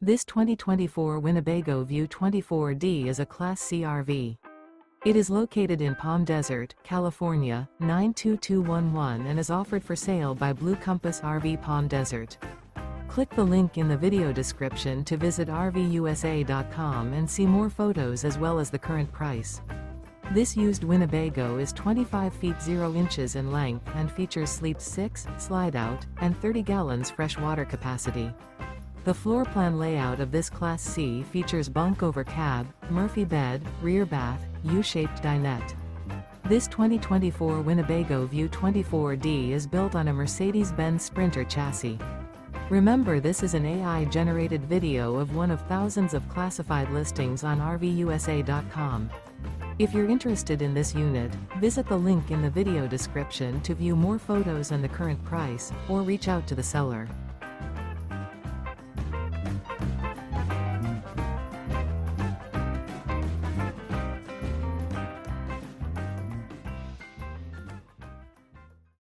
This 2024 Winnebago View 24D is a Class C RV. It is located in Palm Desert, California, 92211 and is offered for sale by Blue Compass RV Palm Desert. Click the link in the video description to visit RVUSA.com and see more photos as well as the current price. This used Winnebago is 25 feet 0 inches in length and features sleep 6, slide-out, and 30 gallons fresh water capacity. The floor plan layout of this Class C features bunk over cab, Murphy bed, rear bath, U-shaped dinette. This 2024 Winnebago View 24D is built on a Mercedes Benz Sprinter chassis. Remember, this is an AI-generated video of one of thousands of classified listings on RVUSA.com. If you're interested in this unit, visit the link in the video description to view more photos and the current price, or reach out to the seller.